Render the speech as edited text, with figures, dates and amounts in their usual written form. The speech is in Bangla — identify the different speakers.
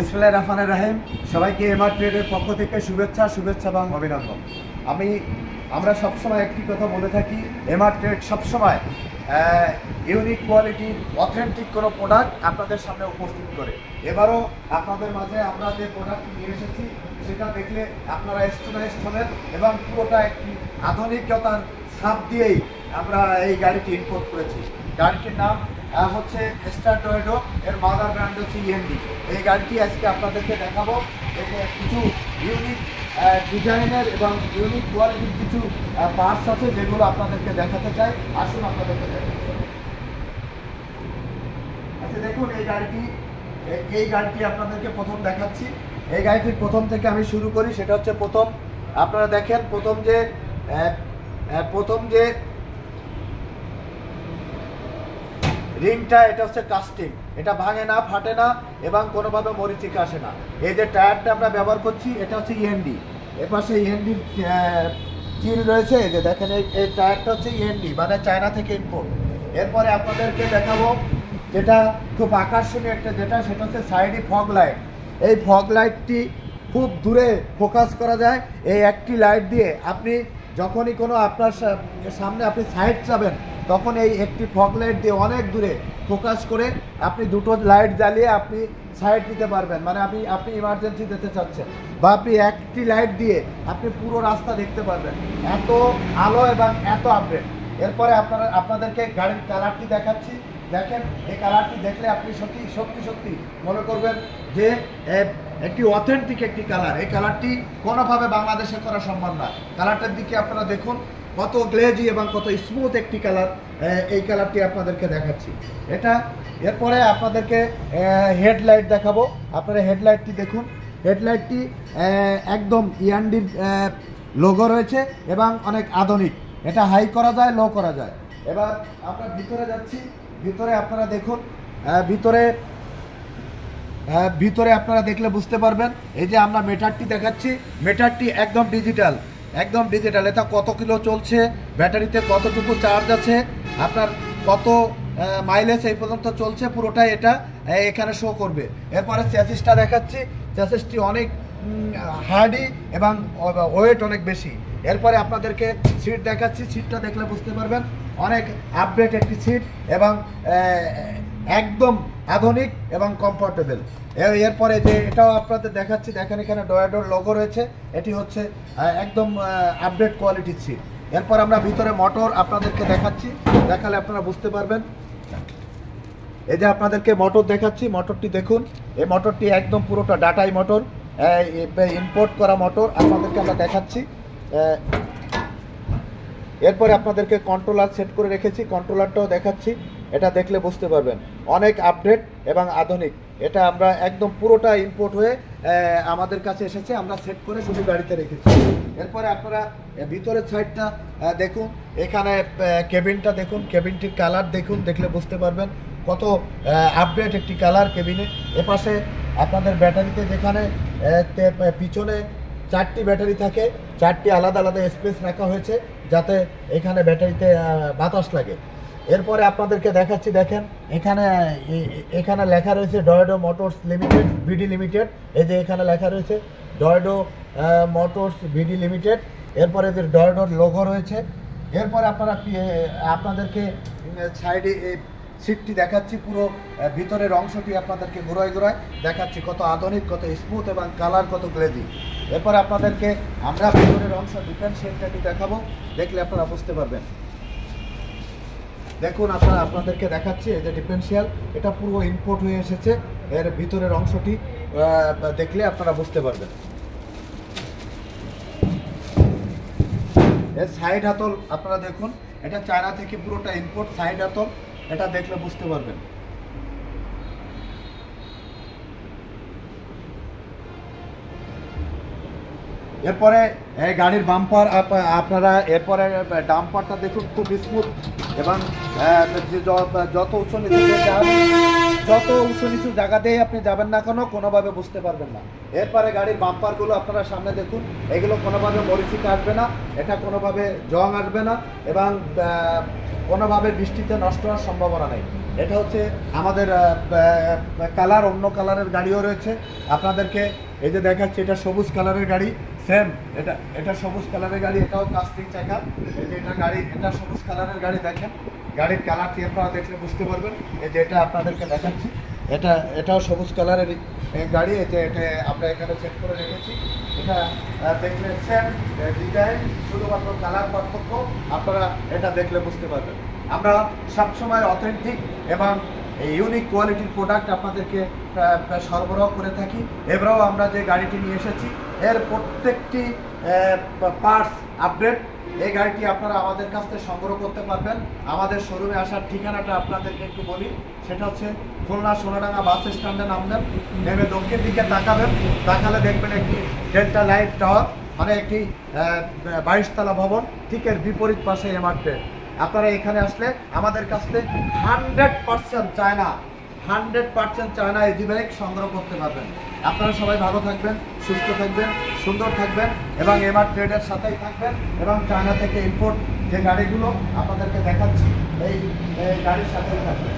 Speaker 1: বিসমিল্লাহির রহমানির রহিম। সবাইকে এমআর ট্রেডের পক্ষ থেকে শুভেচ্ছা এবং অভিনন্দন। আমরা সবসময় একটি কথা বলে থাকি, এমআর ট্রেড সবসময় ইউনিক কোয়ালিটির অথেন্টিক কোনো প্রোডাক্ট আপনাদের সামনে উপস্থিত করে। এবারও আপনাদের মাঝে আমরা যে প্রোডাক্ট নিয়ে এসেছি সেটা দেখলে আপনারা স্থির হবেন এবং পুরোটা একটি আধুনিকতার ছাপ দিয়েই আমরা এই গাড়িটি ইম্পোর্ট করেছি। গাড়িটির নাম হচ্ছে স্টার টয়োটো, এর মাদার ব্র্যান্ড হচ্ছে ইএনডি। এই গাড়িটি আজকে আপনাদেরকে দেখাবো। এতে কিছু ইউনিক ডিজাইনের এবং ইউনিক কোয়ালিটির কিছু পার্টস আছে যেগুলো আপনাদেরকে দেখাতে চাই। আসুন আপনাদেরকে দেখাই। আচ্ছা দেখুন, এই গাড়িটি আপনাদেরকে প্রথম দেখাচ্ছি। এই গাড়িটির প্রথম থেকে আমি শুরু করি। সেটা হচ্ছে প্রথম আপনারা দেখেন, প্রথম যে রিংটা, এটা হচ্ছে কাস্টিং। এটা ভাঙে না, ফাটে না এবং কোনোভাবে মরিচিকা আসে না। এই যে টায়ারটা আমরা ব্যবহার করছি এটা হচ্ছে ইএনডি। এর পাশে ইএনডির চিল রয়েছে। এই যে দেখেন, এই টায়ারটা হচ্ছে ইএনডি, মানে চায়না থেকে ইম্পোর্ট। এরপরে আপনাদেরকে দেখাবো যেটা খুব আকর্ষণীয় সেটা হচ্ছে সাইডে ফগ লাইট। এই ফগ লাইটটি খুব দূরে ফোকাস করা যায়। এই একটি লাইট দিয়ে আপনি যখনই কোনো আপনার সামনে আপনি সাইড চাবেন, তখন এই একটি ফগ লাইট দিয়ে অনেক দূরে ফোকাস করে আপনি দুটো লাইট জ্বালিয়ে আপনি সাইড নিতে পারবেন। মানে আপনি ইমার্জেন্সি যেতে চাচ্ছেন, বা আপনি একটি লাইট দিয়ে আপনি পুরো রাস্তা দেখতে পারবেন। এত আলো এবং এত আপডেট। এরপরে আপনাদেরকে গাড়ির কালারটি দেখাচ্ছি। দেখেন, এই কালারটি দেখলে আপনি সত্যি মনে করবেন যে একটি অথেন্টিক একটি কালার। এই কালারটি কোনোভাবে বাংলাদেশে করা সম্ভব না। কালারটার দিকে আপনারা দেখুন, কত গ্লেজি এবং কত স্মুথ একটি কালার। এই কালারটি আপনাদেরকে দেখাচ্ছি। এরপরে আপনাদেরকে হেডলাইট দেখাবো। আপনারা হেডলাইটটি দেখুন। হেডলাইটটি একদম ইএনডির লোগো রয়েছে এবং অনেক আধুনিক। এটা হাই করা যায়, লো করা যায়। এবার আমরা ভিতরে যাচ্ছি। ভিতরে আপনারা দেখুন, ভিতরে আপনারা দেখলে বুঝতে পারবেন। এই যে আমরা মিটারটি দেখাচ্ছি, মিটারটি একদম ডিজিটাল। এটা কত কিলো চলছে, ব্যাটারিতে কতটুকু চার্জ আছে, আপনার কত মাইলেজ এই পর্যন্ত চলছে, পুরোটাই এটা এখানে শো করবে। এরপরে চ্যাসিসটা দেখাচ্ছি। চ্যাসিসটি অনেক হার্ডি এবং ওয়েট অনেক বেশি। এরপরে আপনাদেরকে সিট দেখাচ্ছি। সিটটা দেখলে বুঝতে পারবেন অনেক আপডেট একটি সিট এবং একদম আধুনিক এবং কমফোর্টেবল। এরপরে যে এটাও আপনাদের দেখাচ্ছি, দেখেন এখানে ডয়াডোর লোগো রয়েছে। এটি হচ্ছে একদম আপডেট কোয়ালিটির সিট। এরপর আমরা ভিতরে মোটর আপনাদেরকে দেখাচ্ছি, দেখালে আপনারা বুঝতে পারবেন। এই যে আপনাদেরকে মোটর দেখাচ্ছি, মোটরটি দেখুন। এই মোটরটি একদম পুরোটা ডাটাই মোটর, ইম্পোর্ট করা মোটর আপনাদেরকে আমরা দেখাচ্ছি। এরপরে আপনাদেরকে কন্ট্রোলার সেট করে রেখেছি, কন্ট্রোলারটাও দেখাচ্ছি। এটা দেখলে বুঝতে পারবেন অনেক আপডেট এবং আধুনিক। এটা আমরা একদম পুরোটা ইম্পোর্ট হয়ে আমাদের কাছে এসেছে, আমরা সেট করে শুধু গাড়িতে রেখেছি। এরপরে আপনারা ভিতরের সাইডটা দেখুন। এখানে কেবিনটা দেখুন, কেবিনটির কালার দেখুন, দেখলে বুঝতে পারবেন কত আপডেট একটি কালার কেবিনে। এপাশে আপনাদের ব্যাটারিতে যেখানে পিছনে 4টি ব্যাটারি থাকে, 4টি আলাদা আলাদা স্পেস রাখা হয়েছে যাতে এখানে ব্যাটারিতে বাতাস লাগে। এরপরে আপনাদেরকে দেখাচ্ছি, দেখেন এখানে লেখা রয়েছে ডয়েডো মোটরস লিমিটেড বিডি লিমিটেড। এই যে এখানে লেখা রয়েছে ডয়েডো মোটরস বিডি লিমিটেড। এরপরে যে ডয়েডোর লোগো রয়েছে। এরপরে আপনাদেরকে সাইডে সিটটি দেখাচ্ছি। পুরো ভিতরের অংশটি আপনাদেরকে ঘোরায় দেখাচ্ছি কত আধুনিক, কত স্মুথ এবং কালার কত গ্লেজি। এরপর আপনাদেরকে আমরা ভিতরের অংশ ডিফারেন্সিয়েটরটি দেখাবো, দেখলে আপনারা বুঝতে পারবেন। দেখুন, আপনাদেরকে দেখাচ্ছি এই যে ডিফারেন্সিয়াল, এটা পুরো ইম্পোর্ট হয়ে এসেছে। এর ভিতরের অংশটি দেখলে আপনারা বুঝতে পারবেন। এর সাইড হাতল আপনারা দেখুন, এটা চায়না থেকে পুরোটা ইম্পোর্ট সাইড হাতল, এটা দেখলে বুঝতে পারবেন। এরপরে এই গাড়ির বাম্পার আপনারা, এরপরে ডাম্পারটা দেখুন, খুব স্মুথ এবং যত উঁচু নিচু জায়গাতেই আপনি যাবেন না কেন কোনোভাবে বুঝতে পারবেন না। এরপরে গাড়ির বাম্পারগুলো আপনারা সামনে দেখুন, এগুলো কোনোভাবে মরিচিকা আসবে না, এটা কোনোভাবে জং আসবে না এবং কোনোভাবে বৃষ্টিতে নষ্ট হওয়ার সম্ভাবনা নেই। এটা হচ্ছে আমাদের কালার, অন্য কালারের গাড়িও রয়েছে আপনাদেরকে। এই যে দেখাচ্ছি, এটা সবুজ কালারের গাড়ি, সেম এটা সবুজ কালারের গাড়ি, এটাও কাস্টিং চাকা। এই যে এটা গাড়ি, এটা সবুজ কালারের গাড়ি, দেখেন গাড়ির কালারটি আপনারা দেখলে বুঝতে পারবেন। এই যে এটা আপনাদেরকে দেখাচ্ছি, এটাও সবুজ কালারের গাড়ি। এটা আমরা এখানে চেক করে রেখেছি। এটা দেখলে সেম ডিজাইন, শুধুমাত্র কালার পার্থক্য, আপনারা এটা দেখলে বুঝতে পারবেন। আমরা সবসময় অথেন্টিক এবং ইউনিক কোয়ালিটির প্রোডাক্ট আপনাদেরকে সরবরাহ করে থাকি। এবারেও আমরা যে গাড়িটি নিয়ে এসেছি এর প্রত্যেকটি পার্টস আপডেট। এই গাড়িটি আপনারা আমাদের কাছ থেকে সংগ্রহ করতে পারবেন। আমাদের শোরুমে আসার ঠিকানাটা আপনাদেরকে একটু বলি, সেটা হচ্ছে খুলনা সোনাডাঙ্গা বাস স্ট্যান্ডে নামবেন, নেমে দক্ষিণ দিকে তাকাবেন, তাকালে দেখবেন একটি ডেল্টা লাইট টাওয়ার, মানে একটি 22 তলা ভবন, ঠিক এর বিপরীত পাশে এমআরটে। আপনারা এখানে আসলে আমাদের কাছ থেকে 100% চায়না 100% চায়না এজি বাইক সংগ্রহ করতে পারবেন। আপনারা সবাই ভালো থাকবেন, সুস্থ থাকবেন, সুন্দর থাকবেন এবং এমআর ট্রেডের সাথেই থাকবেন। এবং চায়না থেকে ইম্পোর্ট যে গাড়িগুলো আপনাদেরকে দেখাচ্ছি এই গাড়ির সাথেই থাকবেন।